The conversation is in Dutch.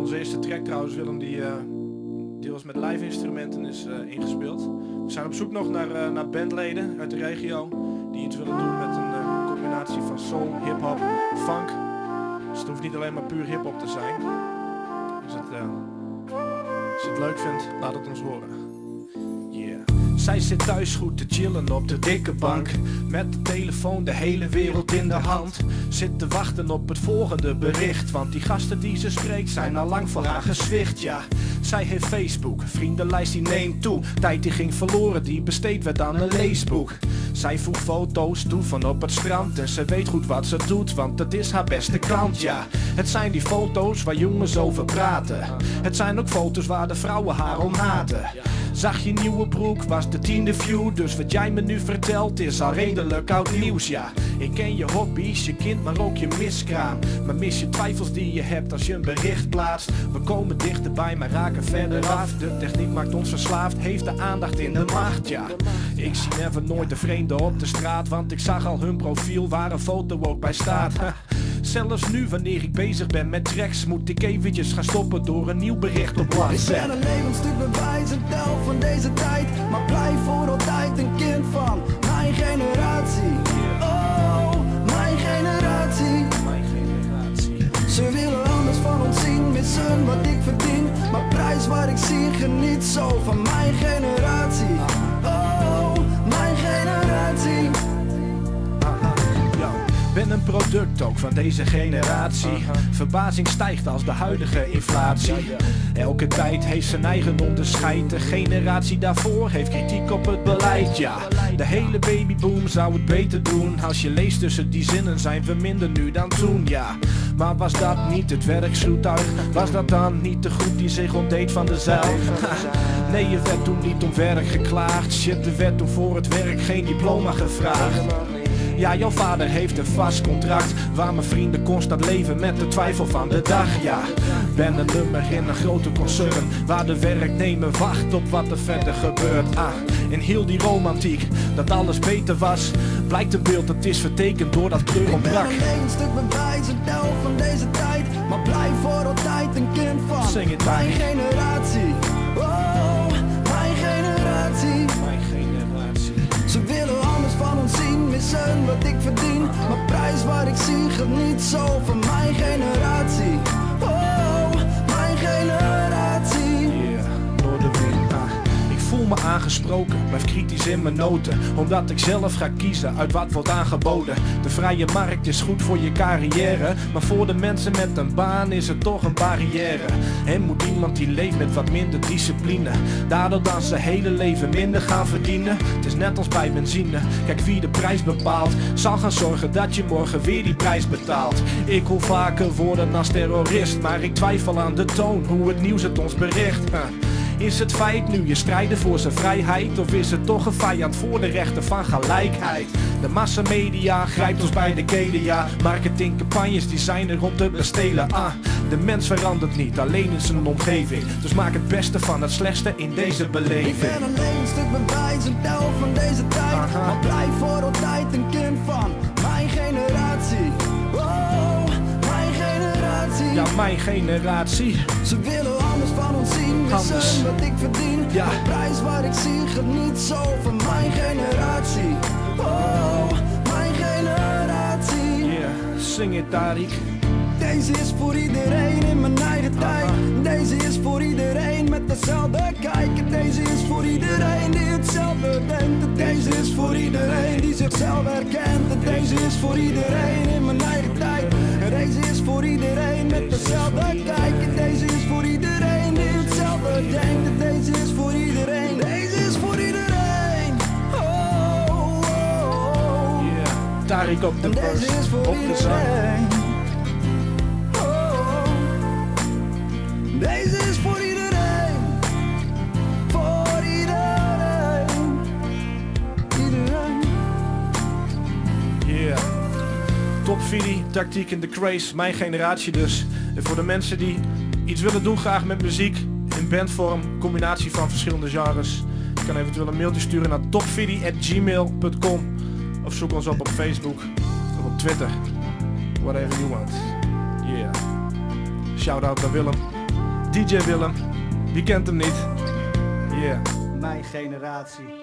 Onze eerste track trouwens, Willem, die deels met live instrumenten is ingespeeld. We zijn op zoek nog naar bandleden uit de regio die iets willen doen met een combinatie van soul, hip-hop, funk. Dus het hoeft niet alleen maar puur hip-hop te zijn. Dus als je het leuk vindt, laat het ons horen. Yeah. Zij zit thuis goed te chillen op de dikke bank, met de telefoon de hele wereld in de hand. Zit te wachten op het volgende bericht, want die gasten die ze spreekt zijn al lang voor haar gezwicht, ja. Zij heeft Facebook, vriendenlijst die neemt toe. Tijd die ging verloren, die besteed werd aan een leesboek. Zij voegt foto's toe van op het strand en ze weet goed wat ze doet, want het is haar beste klant, ja. Het zijn die foto's waar jongens over praten. Het zijn ook foto's waar de vrouwen haar om haten. Zag je nieuwe broek, was de 10e view, dus wat jij me nu vertelt is al redelijk oud nieuws, ja. Ik ken je hobby's, je kind, maar ook je miskraam. Maar mis je twijfels die je hebt als je een bericht plaatst. We komen dichterbij, maar raken verder af. De techniek maakt ons verslaafd, heeft de aandacht in de macht, ja. Ik zie never nooit de vreemden op de straat, want ik zag al hun profiel waar een foto ook bij staat. Zelfs nu, wanneer ik bezig ben met tracks, moet ik eventjes gaan stoppen door een nieuw bericht op WhatsApp. Ik ben een levend stuk bewijs en tel van deze tijd, maar blijf voor altijd een kind van mijn generatie. Oh, mijn generatie. Mijn generatie. Ze willen anders van ons zien, missen wat ik verdien, maar prijs waar ik zie, geniet zo van mijn generatie. Oh, mijn generatie. Ben een product ook van deze generatie. Verbazing stijgt als de huidige inflatie. Elke tijd heeft zijn eigen onderscheid. De generatie daarvoor heeft kritiek op het beleid, ja. De hele babyboom zou het beter doen. Als je leest tussen die zinnen zijn we minder nu dan toen, ja. Maar was dat niet het werkzoetuig? Was dat dan niet de groep die zich ontdeed van de zuil? Nee, je werd toen niet om werk geklaagd. Shit, er werd toen voor het werk geen diploma gevraagd. Ja, jouw vader heeft een vast contract, waar mijn vrienden constant leven met de twijfel van de dag, ja. Ben een nummer in een grote concern, waar de werknemer wacht op wat er verder gebeurt. In heel die romantiek, dat alles beter was, blijkt een beeld dat is vertekend door dat kleur ontbrak. Ik ben alleen een stuk bewijs en tel van deze tijd, maar blijf voor altijd een kind van mijn generatie. Oh, mijn generatie. Mijn generatie. Ze willen anders van ons zien, missen wat ik verdien, maar prijs waar ik zie, geniet zo van mijn generatie. Oh, mijn generatie. Yeah, door de wind. Ik voel me aangesproken, blijf kritisch in mijn noten, omdat ik zelf ga kiezen uit wat wordt aangeboden. De vrije markt is goed voor je carrière, maar voor de mensen met een baan is het toch een barrière. En moet iemand die leeft met wat minder discipline, daardoor dan zijn hele leven minder gaan verdienen. Het is net als bij benzine, kijk wie de prijs bepaalt, zal gaan zorgen dat je morgen weer die prijs betaalt. Ik hoor vaker woorden als terrorist, maar ik twijfel aan de toon, hoe het nieuws het ons bericht. Is het feit nu je strijden voor zijn vrijheid, of is het toch een vijand voor de rechten van gelijkheid? De massamedia grijpt ons bij de kelen, ja. Marketingcampagnes die zijn er om te bestelen, De mens verandert niet, alleen in zijn omgeving. Dus maak het beste van het slechtste in deze beleving. Ik ben alleen een stuk bewijs en tel van deze tijd, maar blijf voor altijd een kind van mijn generatie. Oh, mijn generatie. Ja, mijn generatie. Ze willen anders van ons zien, missen wat ik verdien, ja. De prijs waar ik zie, geniet zo van mijn generatie. Oh, mijn generatie. Yeah, zing het Tariq. Deze is voor iedereen in mijn eigen tijd. Deze is voor iedereen met dezelfde kijk. Deze is voor iedereen die hetzelfde denkt. Deze is voor iedereen die zichzelf herkent. Deze is voor iedereen in mijn eigen tijd. Deze is voor iedereen met dezelfde kijk. Deze is voor iedereen die hetzelfde denkt. Deze is voor iedereen. Deze is voor iedereen. Oh, oh, oh. Yeah, Tariq op de bus, Deze is voor op de zang. iedereen. Deze is voor iedereen, voor iedereen, iedereen. Yeah. Top Vidi, Tactiek in de Craze, mijn generatie dus. En voor de mensen die iets willen doen graag met muziek, in bandvorm, combinatie van verschillende genres. Je kan eventueel een mailtje sturen naar topvidi@gmail.com of zoek ons op Facebook of op Twitter. Whatever you want. Yeah. Shout out naar Willem. DJ Willem. Wie kent hem niet? Yeah. Mijn generatie.